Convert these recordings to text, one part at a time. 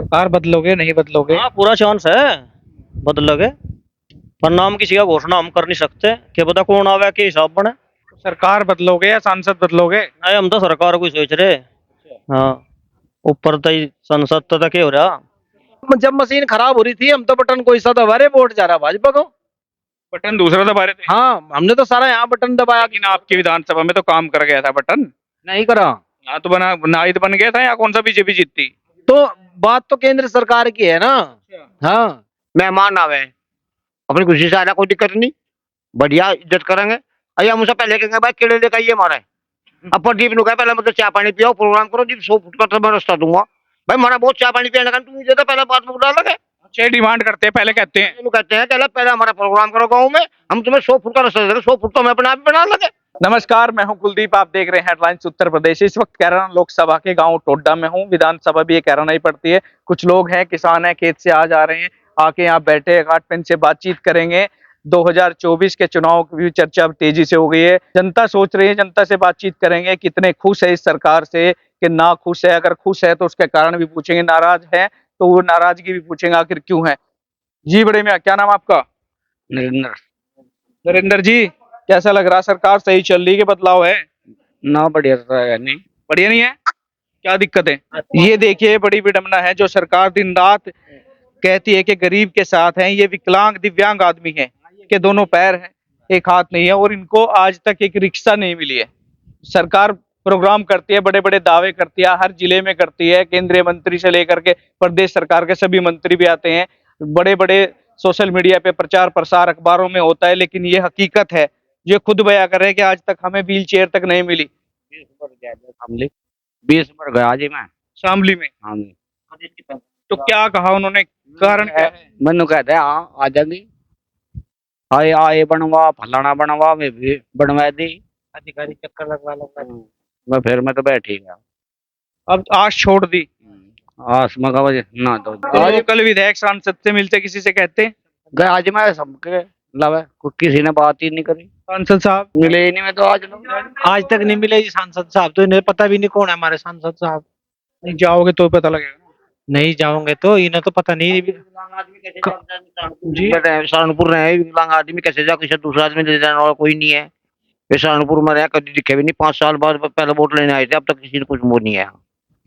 सरकार बदलोगे नहीं बदलोगे? हाँ पूरा चांस है बदलोगे, पर नाम किसी का घोषणा हम कर नहीं सकते, क्या पता कौन आवे के हिसाब बने। सरकार बदलोगे या सांसद बदलोगे? नहीं हम तो सरकार को ही सोच रहे। हाँ ऊपर तो ही संसद तो क्या हो रहा। जब मशीन खराब हो रही थी हम तो बटन कोई सा दबा रहे, वोट जा रहा भाजपा को। बटन दूसरा दबा रहे थे। हाँ हमने तो सारा यहाँ बटन दबाया। लेकिन आपकी विधानसभा में तो काम कर गया था बटन। नहीं करा। यहाँ तो बना नाइट बन गया था, या कौन सा बीजेपी जीतती? तो बात तो केंद्र सरकार की है ना। हाँ मेहमान आवे अपनी खुशी से आना, कोई दिक्कत नहीं, बढ़िया इज्जत करेंगे। अरे हम उसे पहले कहेंगे भाई केले लेकर आइए हमारे। अब प्रदीप नु कहे पहले मतलब चाय पानी पियो, प्रोग्राम करो जी, 100 फुट का तो मैं रास्ता दूंगा। भाई हमारा बहुत चाय पानी पियाने का तुम मुझे तो पहले बात मुकरा लगे। अच्छे डिमांड करते हैं, पहले कहते हैं। कहते हैं पहले पहले हमारा प्रोग्राम करो गाँव में, हम तुम्हें 100 फुट का रास्ता देंगे, 100 फुट तो हम अपने आप ही बना लगे। नमस्कार, मैं हूं कुलदीप, आप देख रहे हैं हेडलाइंस उत्तर प्रदेश। इस वक्त कैराना लोकसभा के गांव टोड्डा में हूं। विधानसभा भी ये कैराना ही पड़ती है। कुछ लोग हैं, किसान हैं, खेत से आज आ रहे हैं, आके यहाँ बैठे घाट पे इनसे बातचीत करेंगे। 2024 के चुनाव की भी चर्चा अब तेजी से हो गई है। जनता सोच रही है, जनता से बातचीत करेंगे, कितने खुश है इस सरकार से कि ना खुश है। अगर खुश है तो उसके कारण भी पूछेंगे, नाराज है तो वो नाराजगी भी पूछेंगे आखिर क्यों है। जी बड़े मियाँ, क्या नाम आपका? नरेंद्र। नरेंद्र जी, कैसा लग रहा? सरकार सही चल रही है कि बदलाव है? ना बढ़िया नहीं। बढ़िया नहीं है? क्या दिक्कत है? ये देखिए, बड़ी विडंबना है। जो सरकार दिन रात कहती है कि गरीब के साथ है, ये विकलांग दिव्यांग आदमी है कि दोनों पैर हैं, एक हाथ नहीं है, और इनको आज तक एक रिक्शा नहीं मिली है। सरकार प्रोग्राम करती है, बड़े बड़े दावे करती है, हर जिले में करती है। केंद्रीय मंत्री से लेकर के प्रदेश सरकार के सभी मंत्री भी आते हैं, बड़े बड़े सोशल मीडिया पे प्रचार प्रसार अखबारों में होता है, लेकिन ये हकीकत है। ये खुद बयां कर रहे हैं कि आज तक हमें व्हील चेयर तक नहीं मिली 20 बार गया जी मैं शामली में। हाँ जी। तो क्या कहा उन्होंने, कारण क्या है? मैनू कहते हैं हाँ आ जाएंगी, आए आए बनवा फलाना बनवा, मैं भी बनवा दी। अधिकारी चक्कर लगवा लगवा मैं तो बैठ ही गया। अब आश छोड़ दी। आस में का वजह ना तो आज लोकल विधायक सांसद से मिलते, किसी से कहते गए आज मैं सबके लवे किसी ने बात ही नहीं करी। सांसद साहब मिले ही नहीं, मैं तो आज तक नहीं मिले जी सांसद साहब, तो इन्हें पता भी नहीं कौन है हमारे सांसद साहब। नहीं जाओगे तो पता लगेगा। नहीं जाओगे तो इन्हें तो पता नहीं। जी सहारनपुर रहे विकलांग आदमी कैसे जा, किसी दूसरा आदमी ले जाने वाला कोई नहीं है। ये सहारनपुर में रहे, कभी दिखे भी नहीं। 5 साल बाद पहले वोट लेने आए थे, अब तक किसी ने कुछ वो नहीं आया,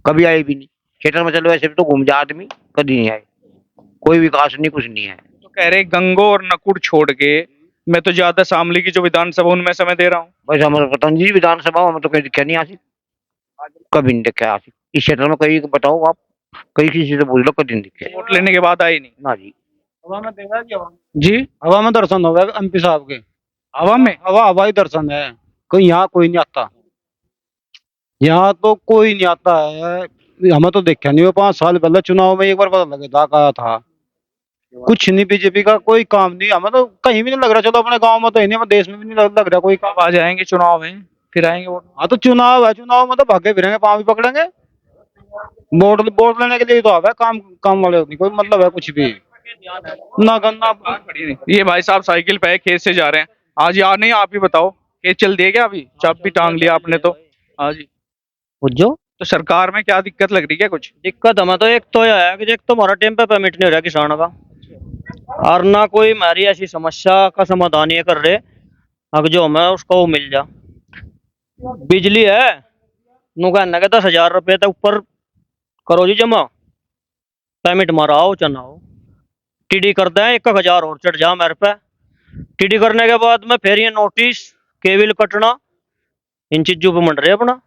कभी आए भी नहीं। थिएटर में चलो ऐसे भी तो घूम जा आदमी, कभी नहीं आए, कोई विकास नहीं, कुछ नहीं है। तो कह रहे गंगो और नकुड़ छोड़ के मैं तो ज्यादा शामली की जो विधानसभा उनमें समय दे रहा हूँ। वैसे हमारे पता नहीं जी, विधानसभा में तो कहीं दिखा नहीं आसी, कभी नहीं दिखा आसी। इस क्षेत्र में कहीं बताओ आप, कहीं किसी से पूछ लो, कभी नहीं दिखे। वोट लेने के बाद आई नहीं। ना जी। जी हवा में दर्शन हो गए एमपी साहब के। हवा में? हवा हवाई दर्शन है, कोई यहाँ कोई नहीं आता। यहाँ तो कोई नहीं आता है, हमें तो देखा नहीं। वो 5 साल पहले चुनाव में एक बार पता लगा था, था कुछ नहीं, बीजेपी का कोई काम नहीं। हमें तो कहीं भी नहीं लग रहा। चलो अपने गांव में तो नहीं, देश में भी नहीं लग रहा कोई काम। आ जाएंगे चुनाव में, फिर आएंगे वोट। हाँ तो चुनाव है, चुनाव में तो भागे फिरेंगे, पाँव भी पकड़ेंगे। वोट वोट लेने के लिए तो आवे, काम काम वाले नहीं कोई मतलब है कुछ भी ना करना। ये भाई साहब साइकिल पे खेत से जा रहे हैं। आज यार नहीं, आप ही बताओ, खेत चल दिए क्या? अभी चाप भी टांग लिया आपने तो। हाँ जी। बुझो तो सरकार में क्या दिक्कत लग रही है कुछ? दिक्कत हमें तो एक तो यह है कि एक तो हमारा टाइम पे पेमेंट नहीं हो रहा किसान का, और ना कोई हमारी ऐसी समस्या का समाधान ये कर रहे अब जो हमें उसको वो मिल जा। बिजली है नु कहना के 10,000 रुपये तक ऊपर करो जी जमा, पेमेंट मारा हो चना हो। टीडी कर दें 1,000 और चढ़ जा मेरे पे। टीडी करने के बाद में फिर ये नोटिस केबिल कटना, इन चीजों पे मंड रहे अपना।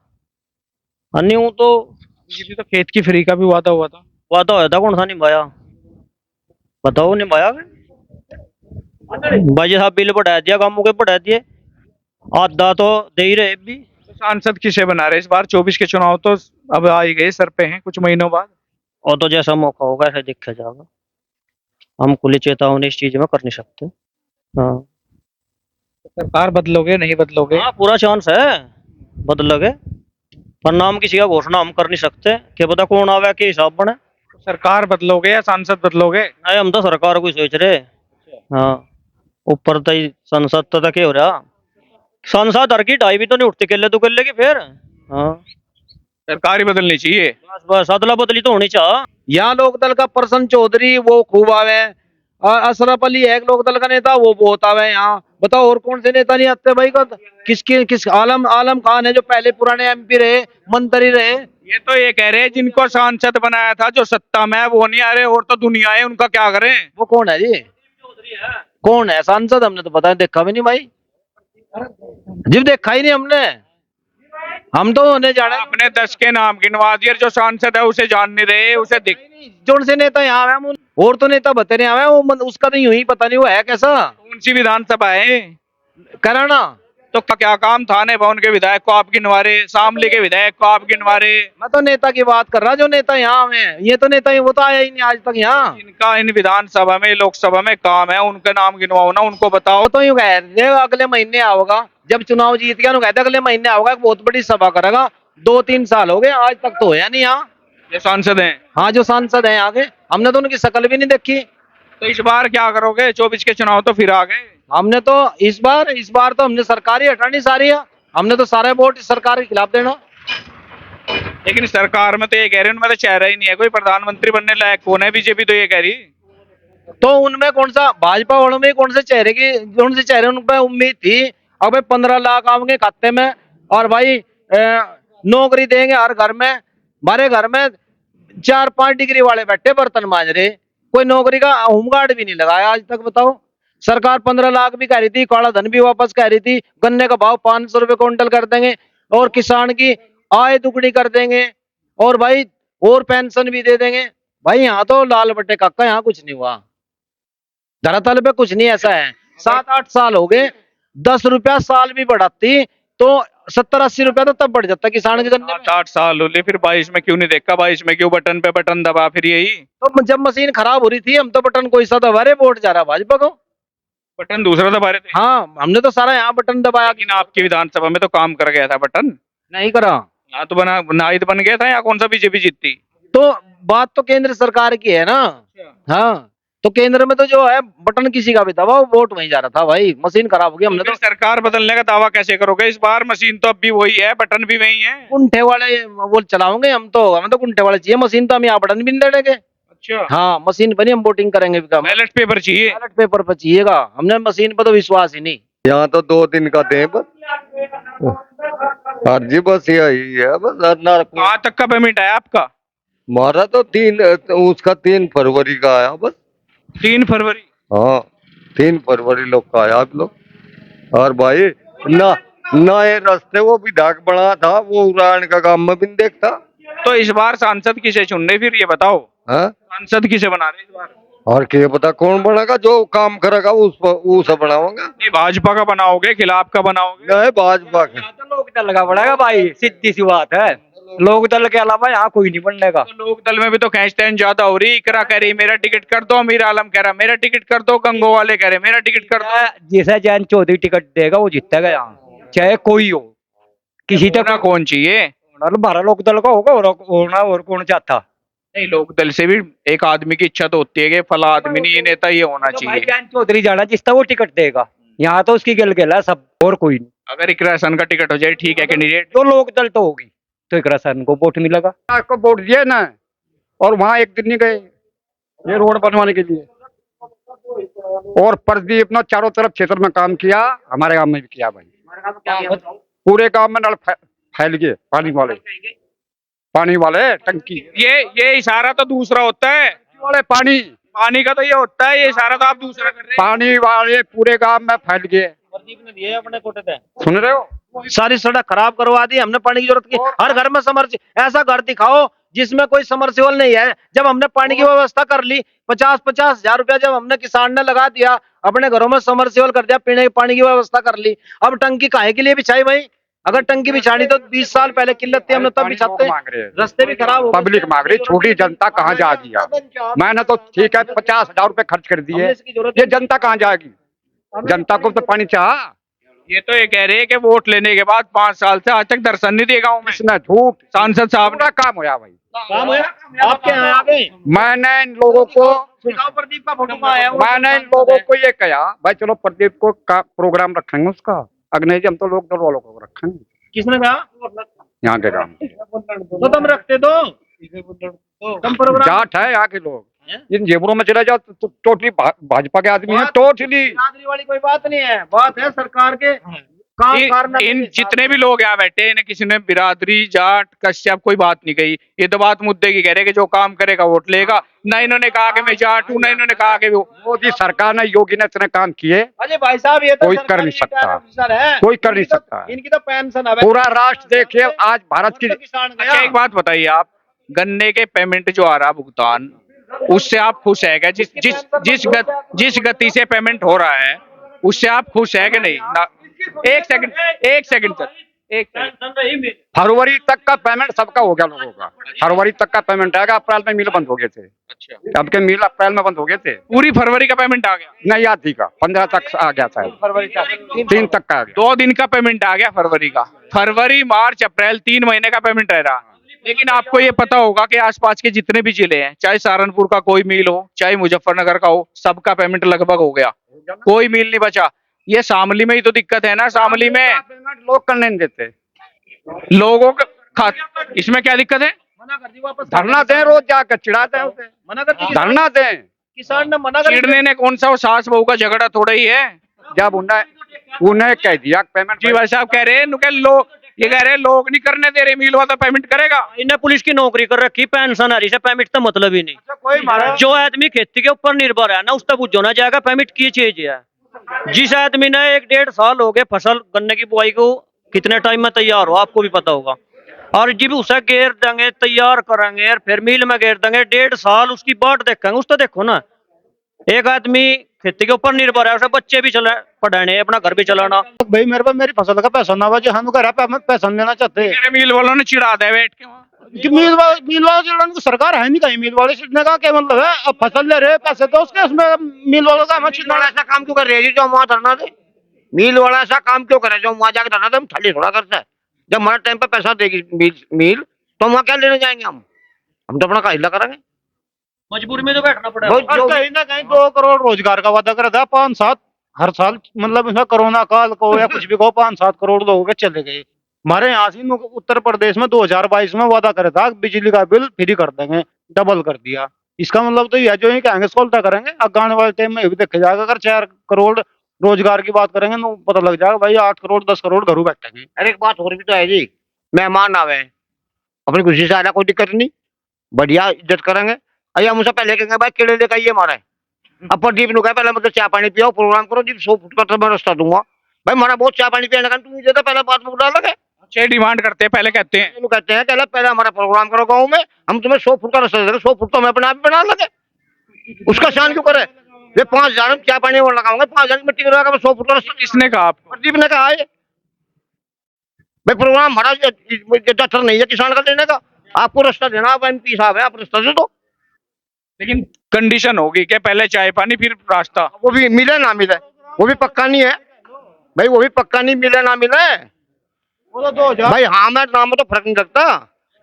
नहीं हूँ तो बिजली तो खेत की फ्री का भी वादा हुआ था। वादा होया था, कौन सा निभाया बताओ? निभाया भाई साहब, बिल बढ़ा दिया, कामों के बढ़ा दिए, आधा तो दे ही रहे भी। तो सांसद किसे बना रहे इस बार? 24 के चुनाव तो अब आ ही गए, सर पे हैं कुछ महीनों बाद। और तो जैसा मौका होगा ऐसा देखा जाएगा, हम खुली चेतावनी इस चीज में कर नहीं सकते। हाँ सरकार बदलोगे नहीं बदलोगे? हाँ पूरा चांस है बदलोगे, पर नाम किसी का घोषणा हम कर नहीं सकते, क्या पता कौन आवे के हिसाब बने। सरकार बदलोगे या सांसद बदलोगे? नहीं हम तो सरकार को ही सोच रहे। हाँ ऊपर तो ही संसद तो क्या हो रहा, सांसद हर की ढाई भी तो नहीं उठती केले तो केले की फिर। हाँ सरकार ही बदलनी चाहिए। बस बस अदला बदली तो होनी चाहिए। यहाँ लोकदल का प्रसन्न चौधरी वो खूब आवे, और अशरफ अली है एक लोकदल का नेता, वो बहुत आवे यहाँ। बताओ और कौन से नेता नहीं आते भाई? किस आलम आलम खान है जो पहले पुराने एमपी रहे, मंत्री रहे। ये तो ये कह रहे हैं जिनको सांसद बनाया था जो सत्ता में है वो नहीं आ रहे, और तो दुनिया है, उनका क्या करें? वो कौन है जी? कौन है सांसद? हमने तो पता है, देखा भी नहीं भाई जी, देखा ही नहीं हमने। हम तो होने जाना अपने 10 के नाम गिनवा दिए, जो सांसद है उसे जान नहीं रहे, उसे दिख। जोन से नेता यहाँ आवे, और तो नेता बते नहीं आवे, वो उसका नहीं हुई, पता नहीं वो है कैसा। कौन सी विधानसभा है? कराना तो क्या काम थाने भवन के विधायक को आप गिनवा रहे, शामली के विधायक को आप गिनवा रहे? मैं तो नेता की बात कर रहा, जो नेता यहाँ आवे। ये तो नेता वो तो आया ही नहीं आज तक यहाँ। इनका इन विधानसभा में लोकसभा में काम है, उनके नाम गिनवाओ ना, उनको बताओ। वो तो यूं कह रहे अगले महीने आओगा, जब चुनाव जीत गया कहते अगले महीने आओगा, एक बहुत बड़ी सभा करेगा। 2-3 साल हो गए, आज तक तो होया नहीं यहाँ। ये सांसद हैं? हाँ, जो सांसद हैं आगे, हमने तो उनकी शक्ल भी नहीं देखी। तो इस बार क्या करोगे? 24 के चुनाव तो फिर आ गए। हमने तो इस बार तो हमने सरकार ही हटानी सारी है। हमने तो सारे वोट सरकार के खिलाफ देना। लेकिन सरकार में तो ये कह रहे हैं उनमें तो चेहरा ही नहीं है, कोई प्रधानमंत्री बनने लायक कौन है? बीजेपी तो ये कह रही। तो उनमें कौन सा, भाजपा वालों में कौन से चेहरे उन पर उम्मीद थी? अब भाई 15 लाख आएंगे खाते में, और भाई नौकरी देंगे हर घर में। हमारे घर में 4-5 डिग्री वाले बैठे बर्तन मांज रहे, कोई नौकरी का होमगार्ड भी नहीं लगाया आज तक। बताओ, सरकार 15 लाख भी कह रही थी, काला धन भी वापस कह रही थी, गन्ने का भाव 500 रुपए क्विंटल कर देंगे, और किसान की आय दुगनी कर देंगे, और भाई और पेंशन भी दे देंगे। भाई यहाँ तो लाल बट्टे काका, यहाँ कुछ नहीं हुआ, धरातल पे कुछ नहीं ऐसा है। 7-8 साल हो गए, 10 रुपया साल भी बढ़ाती तो 70-80 रुपया तो तब बढ़ जाता किसान के जन्म में। 8 साल हो गए, फिर 22 में क्यों नहीं देखा? 22 में क्यों बटन पे बटन दबा? फिर यही तो जब मशीन खराब हो रही थी, हम तो बटन कोई सा दबा रहे, वोट जा रहा भाजपा को। बटन दूसरा दबा रहे थे। हाँ, हमने तो सारा यहाँ बटन दबाया। लेकिन आपकी विधानसभा में तो काम कर गया था बटन। नहीं करा। यहाँ तो बना नाहिद बन गया था, यहाँ कौन सा बीजेपी जीतती? तो बात तो केंद्र सरकार की है ना। हाँ, तो केंद्र में तो जो है बटन किसी का भी दबाओ, वोट वहीं जा रहा था भाई। मशीन खराब हो गई, हमने फिर तो सरकार बदलने का दावा कैसे करोगे? इस बार मशीन तो अब भी वही है, बटन भी वही है। कुंठे वाले वो चलाओगे हम तो। हमें तो कुंठे वाले चाहिए, मशीन तो हम यहाँ बटन भी नहीं दे देंगे। अच्छा, हाँ, मशीन पर ही हम वोटिंग करेंगे। बैलेट पेपर चाहिए। बैलेट पेपर पर चाहिएगा, हमने मशीन पर तो विश्वास ही नहीं। यहाँ तो 2 दिन का दे बस। अर्जी बस यही है बस। कहाँ तक का पेमेंट है आपका? हमारा तो 3 फरवरी का आया बस। 3 फरवरी? हाँ, 3 फरवरी लोग का आया आप लोग। और भाई ना नए रास्ते वो विधायक बना था, वो उड़ान का काम में भी नहीं देखता। तो इस बार सांसद किसे चुन रहे? फिर ये बताओ, हाँ, सांसद किसे बना रहे इस बार? और क्या पता कौन बनेगा? जो काम करेगा उस बनाऊंगा। नहीं, भाजपा का बनाओगे, खिलाफ का बनाओगे? नहीं, भाजपा का। तो लोकदल का पड़ेगा भाई, सीधी सी बात है। लोकदल के अलावा यहाँ कोई नहीं बनने का। तो लोकदल में भी तो खींचतान ज्यादा हो रही। इकरा कह रही मेरा टिकट कर दो, अमीर आलम कह रहा मेरा टिकट कर दो, गंगो वाले कह रहे मेरा टिकट कर दो। जिसे जैन चौधरी टिकट देगा वो जीतेगा यहाँ, चाहे कोई हो। किसी तक होना कौन चाहिए? बारह लोकदल का होगा, और कौन चाहता? नहीं, लोकदल से भी एक आदमी की इच्छा तो होती है कि फला आदमी नहीं, ये नेता ये होना तो भाई चाहिए। जैन चौधरी जाना जिसका वो टिकट देगा, यहाँ तो उसकी गिल है सब, और कोई नहीं। अगर इकरा सन का टिकट हो जाए, ठीक है कैंडिडेट। तो लोकदल तो होगी, तो एक सन को वोट मिलेगा। को वोट दिए ना, और वहाँ एक दिन नहीं गए ये रोड बनवाने के लिए। और प्रदीप ने चारों तरफ क्षेत्र में काम किया, हमारे गांव में भी किया भाई। पूरे गांव में नल फैल गए, पानी वाले टंकी ये इशारा तो दूसरा होता है। वाले पानी का तो ये होता है, ये इशारा तो आप दूसरा कर रहे हैं। पानी वाले पूरे गांव में फैल गए। प्रदीप ने दिए अपने कोटे पे। सुन रहे हो? सारी सड़क खराब करवा दी हमने, पानी की जरूरत की। हर घर में ऐसा घर दिखाओ जिसमें कोई समरसेबल नहीं है। जब हमने पानी की व्यवस्था कर ली, 50-50 हजार रुपया जब हमने किसान ने लगा दिया, अपने घरों में समरसेबल कर दिया, पीने के पानी की व्यवस्था कर ली। अब टंकी काहे के लिए बिछाई भाई? अगर टंकी बिछानी तो 20 साल पहले किल्लत थी, हमने तब बिछाते। रास्ते भी खराब हो गए। पब्लिक मांग रही, छोटी जनता कहाँ जा दिया? मैंने तो ठीक है 50,000 रुपए खर्च कर दिए, ये जनता कहाँ जाएगी? जनता को तो पानी चाह। ये तो ये कह रहे हैं कि वोट लेने के बाद 5 साल से आज तक दर्शन नहीं दिए गाँव में। इसमें झूठ। सांसद साहब ने पूरा काम होया भाई। काम होया? आपके यहाँ आ गए? मैंने इन लोगों को प्रदीप का फोटो कहाँ आया? मैंने इन लोगों को ये कहा भाई चलो प्रदीप को का प्रोग्राम रखेंगे उसका। अग्नि जी हम तो लोग वालों को रखेंगे। किसने कहा? यहाँ के काम तो तुम रखते दो तुम प्रोग्राम जाट है यहाँ के लोग। इन जेबरों में चले जाओ तो टोटली भाजपा के आदमी है, टोटली। बिरादरी वाली कोई बात नहीं है, बात है सरकार के काम करना। इन जितने भी लोग यहाँ बैठे हैं, इन्हें किसी ने बिरादरी, जाट, कश्यप कोई बात नहीं कही। ये तो बात मुद्दे की कह रहे हैं कि जो काम करेगा वोट लेगा। ना इन्होंने कहा कि मैं जाट हूँ, ना इन्होंने कहा कि वो। मोदी सरकार ने, योगी ने इतने काम किए, अजय भाई साहब ये तो कोई कर नहीं सरकारी सकता। ऑफिसर है, कोई कर नहीं सकता है। इनकी तो पेंशन है। पूरा राष्ट्र देखिए आज भारत की। किसान अच्छा एक बात बताइए आप, गन्ने के पेमेंट जो आ रहा भुगतान, उससे आप खुश है क्या? जिस गति से पेमेंट हो रहा है उससे आप खुश है कि नहीं? एक सेकंड सर, एक सेकंड। फरवरी तक का पेमेंट सबका हो गया लोगों का। फरवरी तक का पेमेंट आएगा। अप्रैल में मिल बंद हो गए थे। अच्छा, अब के मिल अप्रैल में बंद हो गए थे। पूरी फरवरी का पेमेंट आ गया? नहीं आधी का 15 तक आ गया था। फरवरी का 3 तक का आ गया। 2 दिन का पेमेंट आ गया फरवरी का। फरवरी, मार्च, अप्रैल 3 महीने का पेमेंट रह रहा। लेकिन आपको ये पता होगा कि आसपास के जितने भी जिले हैं, चाहे सहारनपुर का कोई मिल हो, चाहे मुजफ्फरनगर का हो, सबका पेमेंट लगभग हो गया। कोई मिल नहीं बचा। ये शामली में ही तो दिक्कत है ना। शामली में पेमेंट लोग करने नहीं देते। लोगों का इसमें क्या दिक्कत है? मना कर दी, वापस धरना दें, रोज जाकर चिढ़ाते हैं उसे। मना कर दी। धरना दें। किसान ने मना कर चिढ़ने ने कौन सा वो सास बहू का झगड़ा थोड़ा ही है। जब उन्हें कह दिया पेमेंट। जी भाई साहब कह रहे हैं लोग, ये कह रहे हैं लोग नहीं करने दे रहे, मिल वाला पेमेंट करेगा। इन्हें पुलिस की नौकरी कर रखी, पेंशन आ रही है, पेमेंट तो मतलब ही नहीं। कोई जो आदमी खेती के ऊपर निर्भर है ना, उस तक बुझ होना जाएगा, पेमेंट की चीज है। जिस आदमी ने 1-1.5 साल हो गए फसल गन्ने की बुआई को, कितने टाइम में तैयार हो आपको भी पता होगा। और जब उसे घेर देंगे, तैयार करेंगे, फिर मिल में घेर देंगे, 1.5 साल उसकी बाट देखेंगे। उस तो देखो ना, एक आदमी खेती के ऊपर निर्भर है, उसे बच्चे भी चला पढ़ाने, अपना घर भी चलाना। भाई मेरे पास मेरी फसल का पैसा ना बचे, हम घर पे हमें पैसा लेना चाहते हैं मेरे मिल वालों ने चिढ़ा दिया बैठ के वहाँ। कि मिल वाले चिल्लाने को सरकार है नहीं कहीं। मिल वाले चिढ़ने का क्या मतलब है? अब फसल ले रहे पैसे तो उसके, उसमें मिल वालों का हमें मिल वाला ऐसा काम क्यों कर रहे हैं जी जो वहाँ धरना दे? मिल वाला ऐसा काम क्यों करे जो वहाँ जाके धरना दे? हम खाली थोड़ा करता है। जब हमारे टाइम पे पैसा देगी मिल तो हम वहाँ क्या लेने जाएंगे? हम तो अपना काहिला करेंगे। मजबूरी में तो बैठना पड़ेगा। और कहीं ना कहीं 2 करोड़ रोजगार का वादा करा था 5-7 हर साल। मतलब इसमें कोरोना काल को या कुछ भी को 5-7 करोड़ लोगों के चले गए। हमारे यहाँ से उत्तर प्रदेश में 2022 में वादा करे था बिजली का बिल फ्री कर देंगे, डबल कर दिया। इसका मतलब तो यह जो है कहेंगे सोल्टा करेंगे। आने वाले टाइम में ये भी देखा जाएगा। अगर 4 करोड़ रोजगार की बात करेंगे तो पता लग जाएगा भाई 8 करोड़ 10 करोड़ घरों बैठेंगे। अरे एक बात और भी तो है जी, मेहमान आवे अपनी खुशी से आना, कोई दिक्कत नहीं, बढ़िया इज्जत करेंगे। अरे हम उसे पहले कहेंगे भाई केले लेकर आइए हमारा। अब प्रदीप ने कहा पहले मतलब चाय पानी पियो, प्रोग्राम करो जी, 100 फुट का तो मैं रास्ता दूंगा। भाई हमारा बहुत चाय पानी पियाने का तुम मुझे तो पहले बात में बुला लगे। छह डिमांड करते हैं, पहले कहते हैं। लोग कहते हैं पहले हमारा प्रोग्राम करो गाँव में, हम तुम्हें 100 फुट का रास्ता दे देंगे। 100 फुट तो हम अपने आप ही बना लगे। उसका शान क्यों करे? ये 5,000 में चाय पानी और लगाऊंगा, 5,000 की मिट्टी लगाऊंगा, मैं 100 फुट का रास्ता। किसने कहा आपको? प्रदीप ने कहा है भाई प्रोग्राम हमारा डॉक्टर नहीं है किसान का लेने का। आपको रास्ता देना, आप MP साहब है, आप रास्ता दे दो। लेकिन कंडीशन होगी कि पहले चाय पानी फिर रास्ता। वो भी मिले ना मिले, वो भी पक्का नहीं है भाई, वो भी पक्का नहीं, मिले ना मिले। वो तो 2000 भाई हाँ मैं नाम में तो फर्क नहीं रखता।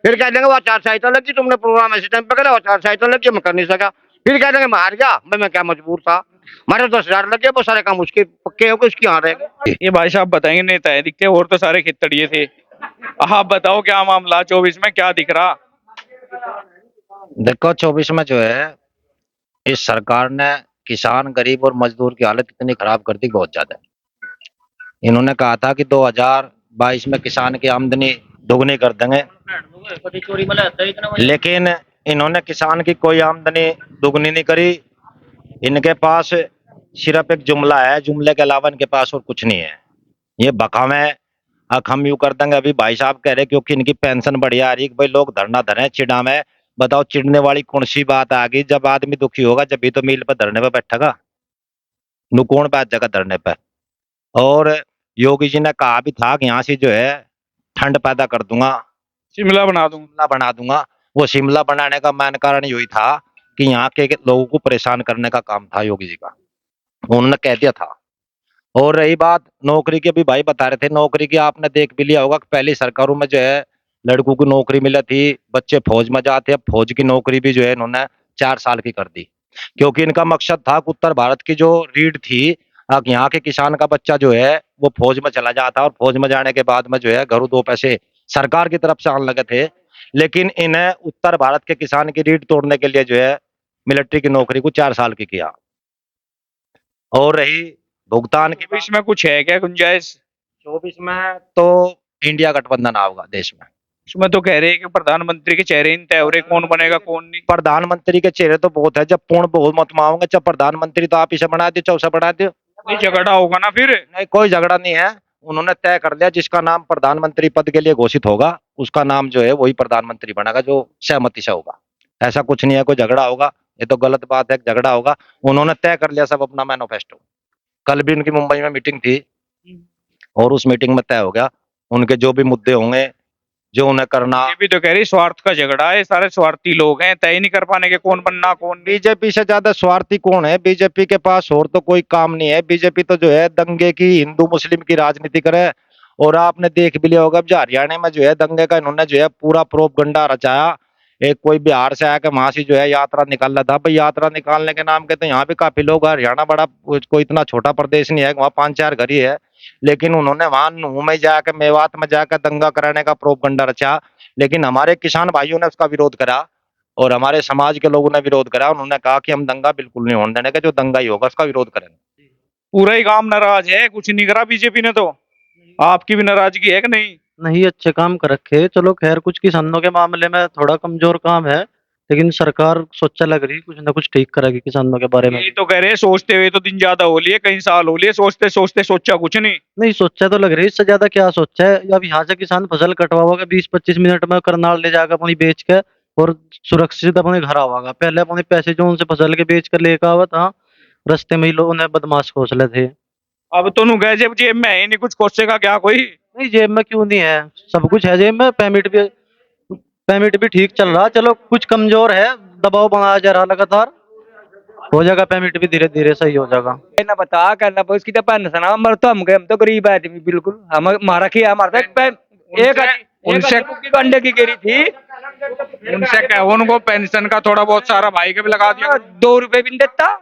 फिर कह देंगे वो आचार संहिता लगी, तुमने प्रोग्राम ऐसे टाइम पे करा, आचार संहिता लगी, मैं कर नहीं सका। फिर कह देंगे मैं हार गया, मैं क्या मजबूर था, हमारे 10,000 लगे, वो सारे काम उसके पक्के हो गए, उसकी हार है। ये भाई साहब बताएंगे, नेता है दिखते और तो सारे खितड़िए थे। आप बताओ क्या मामला 24 में क्या दिख रहा? देखो 24 में जो है इस सरकार ने किसान, गरीब और मजदूर की हालत इतनी खराब कर दी, बहुत ज्यादा। इन्होंने कहा था कि 2022 में किसान की आमदनी दोगुनी कर देंगे, लेकिन इन्होंने किसान की कोई आमदनी दोगुनी नहीं करी। इनके पास सिर्फ एक जुमला है, जुमले के अलावा इनके पास और कुछ नहीं है। ये बकाम है, हम यूं कर देंगे। अभी भाई साहब कह रहे क्योंकि इनकी पेंशन बढ़िया आ रही है, भाई लोग धरना धरे चिड़ा में। बताओ चिढ़ने वाली कौन सी बात आ गई? जब आदमी दुखी होगा जब भी तो मील पर धरने पे बैठेगा, नु कौन बैठ जाएगा धरने पे? और योगी जी ने कहा भी था कि यहाँ से जो है ठंड पैदा कर दूंगा, शिमला बना दूंगा। शिमला बना दूंगा। वो शिमला बनाने का मेन कारण यही था कि यहाँ के लोगों को परेशान करने का काम था योगी जी का, उन्होंने कह दिया था। और रही बात नौकरी की, अभी भाई बता रहे थे नौकरी की, आपने देख भी लिया होगा कि पहली सरकारों में जो है लड़कों को नौकरी मिली थी, बच्चे फौज में जाते। अब फौज की नौकरी भी जो है इन्होंने 4 साल की कर दी, क्योंकि इनका मकसद था कि उत्तर भारत की जो रीढ़ थी, यहाँ के किसान का बच्चा जो है वो फौज में चला जाता, और फौज में जाने के बाद में जो है घरों 2 पैसे सरकार की तरफ से आने लगे थे, लेकिन इन्हें उत्तर भारत के किसान की रीढ़ तोड़ने के लिए जो है मिलिट्री की नौकरी को 4 साल की किया। और रही भुगतान की, इसमें कुछ है क्या गुंजाइश? 24 में तो इंडिया गठबंधन आएगा देश में। उसमें तो कह रहे हैं कि प्रधानमंत्री के चेहरे इन तय हो रहे, कौन बनेगा कौन नहीं। प्रधानमंत्री के चेहरे तो बहुत है, जब पूर्ण बहुमत में आओगे, जब प्रधानमंत्री तो आप इसे बना दियो, चौसा बना दियो। नहीं झगड़ा होगा ना फिर? नहीं, कोई झगड़ा नहीं है। उन्होंने तय कर लिया, जिसका नाम प्रधानमंत्री पद के लिए घोषित होगा उसका नाम जो है वही प्रधानमंत्री बनेगा, जो सहमति से होगा। ऐसा कुछ नहीं है कोई झगड़ा होगा, ये तो गलत बात है, झगड़ा होगा। उन्होंने तय कर लिया सब अपना मैनिफेस्टो। कल भी उनकी मुंबई में मीटिंग थी और उस मीटिंग में तय हो गया उनके जो भी मुद्दे होंगे, जो उन्हें करना। ये भी तो कह रही स्वार्थ का झगड़ा है, सारे स्वार्थी लोग हैं, तय नहीं कर पाने के कौन बनना कौन नहीं। बीजेपी से ज्यादा स्वार्थी कौन है? बीजेपी के पास और तो कोई काम नहीं है। बीजेपी तो जो है दंगे की, हिंदू मुस्लिम की राजनीति करे। और आपने देख भी लिया होगा जो हरियाणा में जो है दंगे का इन्होंने जो है पूरा प्रोपगंडा रचाया। एक कोई बिहार से आके वहां से जो है यात्रा निकाल रहा था, भाई यात्रा निकालने के नाम के तो यहाँ भी काफी लोग, हरियाणा बड़ा कोई इतना छोटा प्रदेश नहीं है, वहाँ 5-4 घर ही है, लेकिन उन्होंने वहां नूह में जाकर, मेवात में जाकर दंगा कराने का प्रोपगंडा रचा। लेकिन हमारे किसान भाइयों ने उसका विरोध करा और हमारे समाज के लोगों ने विरोध करा। उन्होंने कहा कि हम दंगा बिल्कुल नहीं होने देने का, जो दंगा ही होगा उसका विरोध करेंगे। पूरा ही गांव नाराज है, कुछ नहीं करा बीजेपी ने तो। आपकी भी नाराजगी है कि नहीं? नहीं, अच्छे काम कर रखे। चलो खैर, कुछ किसानों के मामले में थोड़ा कमजोर काम है, लेकिन सरकार सोचा लग रही कुछ ना कुछ ठीक करेगी किसानों के बारे में। यही तो कह रहे हैं, सोचते हुए तो दिन ज्यादा हो लिए, कई साल हो लिए, सोचते सोचते सोचा कुछ नहीं। नहीं, सोचा तो लग रही, इससे ज्यादा क्या सोचा है। अब यहाँ से किसान फसल कटवाओगे 20-25 मिनट में करनाल ले जाकर अपनी बेच के और सुरक्षित अपने घर आवागा। पहले अपने पैसे जो उनसे फसल के बेच कर लेकर आवा था, रास्ते में ही लोगों ने बदमाश घोंसले थे। अब तो नु गए जब जेब में है ही नहीं, कुछ खोसेगा क्या कोई? नहीं, जेब में क्यों नहीं है, सब कुछ है जेब में। पेमेंट भी ठीक चल रहा। चलो कुछ कमजोर है, दबाव बनाया जा रहा लगातार, हो जाएगा पेमेंट भी धीरे धीरे सही हो जाएगा। ना बता करना उसकी तो पेंशन मर तो हम तो गरीब आदमी बिल्कुल। हम हमारा क्या हमारा उनसे अंडे की गिरी थी। उनसे कहो, उनको पेंशन का थोड़ा बहुत सारा भाई के भी लगा दिया। 2 रुपए भी नहीं देता,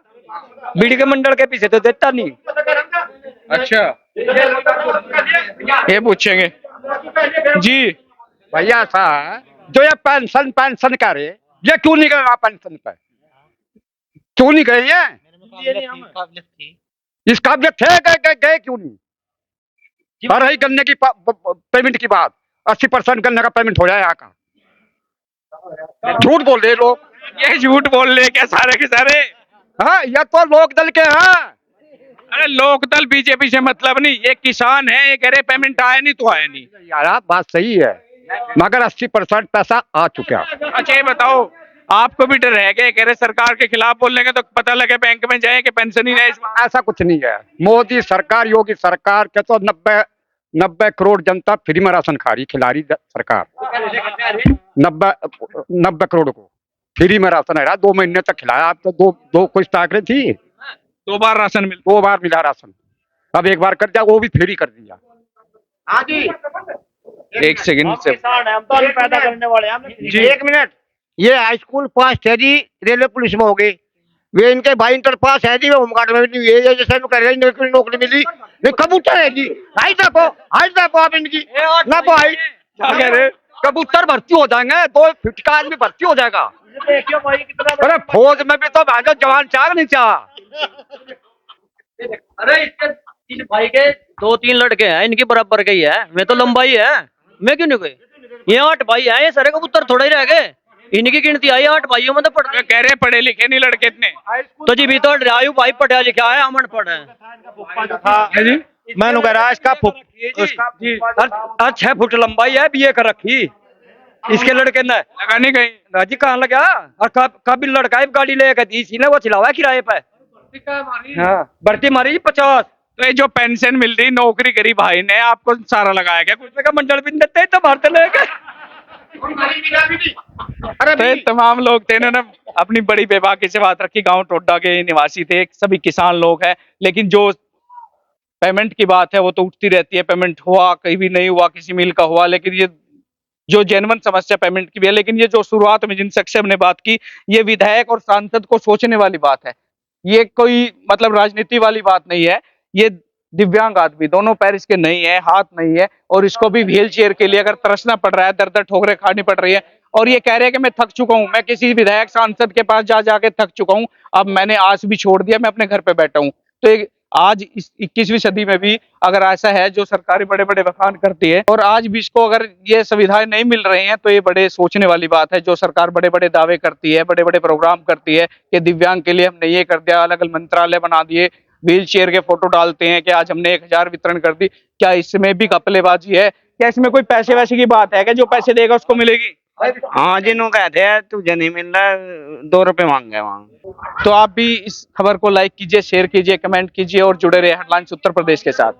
बीड़ी के मंडल के पीछे तो देता नहीं। अच्छा, ये पूछेंगे जी। भैया साहब, जो ये पेंशन पेंशन करे, ये क्यों नहीं कर रहा पेंशन पे? क्यों नहीं गए ये? इस काबिलियत थे, गए क्यों नहीं? हर ही गन्ने की पेमेंट की बात 80% गन्ने का पेमेंट हो जाए यहाँ का। झूठ बोल रहे लोग। ये झूठ बोल रहे क्या सारे के सारे? हाँ, ये तो लोक दल के हैं। अरे लोकदल बीजेपी से मतलब नहीं, ये किसान है, ये कह रहे पेमेंट आया नहीं तो आया नहीं। यार बात सही है, मगर 80% पैसा आ चुका। अच्छा ये बताओ, आपको भी डर है क्या? कह रहे सरकार के खिलाफ बोलेंगे तो पता लगे बैंक में जाए कि पेंशन ही नहीं इस बार। ऐसा कुछ नहीं है। मोदी सरकार, योगी सरकार के तो 90 करोड़ जनता फ्री में राशन खा रही, खिला रही सरकार। 90 करोड़ को फ्री में राशन है, 2 महीने तक खिलाया। आप तो दो कुछ ताकरे थी, 2 बार राशन मिल। 2 बार मिला राशन, अब 1 बार कर दिया, वो भी फ्री कर दिया। एक सेकंड से पैदा करने वाले जी। 1 मिनट, ये हाई स्कूल पास है जी, रेलवे पुलिस में हो गए। वे इनके भाई इंटर पास है जी, वे होमगार्ड में भी नहीं हुए। ये जैसे कर रहे हैं, नौकरी मिली नहीं, कबूतर है जी। हाइट देखो आप इनकी ना, तो हाइट क्या कह रहे? कबूतर भर्ती हो जाएंगे, 2 फीट का आदमी भर्ती हो जाएगा। अरे फौज में भी तो भाजो जवान चाह नहीं चाह। अरे इसके भाई के 2-3 लड़के हैं, इनकी बराबर के ही है। मैं तो लंबाई है, मैं क्यों नहीं गई? ये 8 भाई हैं, ये सारे कबूतर थोड़े ही रह गए। इनकी गिनती आई 8 भाइयों में तो वे कह रहे पढ़े लिखे नहीं लड़के इतने। तो जी भी तो आयु भाई पढ़ा लिखा है, हम अनपढ़ है। है जी। मैं कह रहा इसका जी 6 फुट लंबाई है, बीए कर रखी इसके लड़के ने। लगा नहीं कहीं? राजी कहाँ लगा? और कभी लड़का है गाड़ी लेकर दी इसी ने, वो चिलावा किराए पे। हाँ, भर्ती मारी 50। तो ये जो पेंशन मिल रही, नौकरी करी भाई ने, आपको सारा लगाया क्या? कुछ का मंडल भी नहीं देते तो भरते लेके। अरे तो ये तमाम लोग थे, इन्होंने अपनी बड़ी बेबाकी से बात रखी। गांव टोडा के निवासी थे, सभी किसान लोग हैं, लेकिन जो पेमेंट की बात है वो तो उठती रहती है। पेमेंट हुआ, कहीं भी नहीं हुआ, किसी मिल का हुआ, लेकिन ये जो जेन्युइन समस्या पेमेंट की भी है। लेकिन ये जो शुरुआत में जिन शख्स ने बात की, ये विधायक और सांसद को सोचने वाली बात है। ये कोई मतलब राजनीति वाली बात नहीं है। ये दिव्यांग आदमी, दोनों पैर इसके नहीं है, हाथ नहीं है, और इसको भी व्हील चेयर के लिए अगर तरसना पड़ रहा है, दर दर ठोकरें खानी पड़ रही है, और ये कह रहे हैं कि मैं थक चुका हूं, मैं किसी विधायक सांसद के पास जा जाके थक चुका हूं, अब मैंने आस भी छोड़ दिया, मैं अपने घर पे बैठा हूं। तो आज इस 21वीं सदी में भी अगर ऐसा है जो सरकारें बड़े बड़े बखान करती है, और आज भी इसको अगर ये सुविधाएं नहीं मिल रही हैं, तो ये बड़े सोचने वाली बात है। जो सरकार बड़े बड़े दावे करती है, बड़े बड़े प्रोग्राम करती है कि दिव्यांग के लिए हमने ये कर दिया, अलग अलग मंत्रालय बना दिए, व्हील चेयर के फोटो डालते हैं कि आज हमने 1000 वितरण कर दी, क्या इसमें भी घपलेबाजी है? क्या इसमें कोई पैसे वैसे की बात है कि जो पैसे देगा उसको मिलेगी? हाँ जिन्हों कहते हैं तुझे नहीं मिल रहा 2 रुपए मांग गए वहाँ। तो आप भी इस खबर को लाइक कीजिए, शेयर कीजिए, कमेंट कीजिए और जुड़े रहिए हेडलाइंस उत्तर प्रदेश के साथ।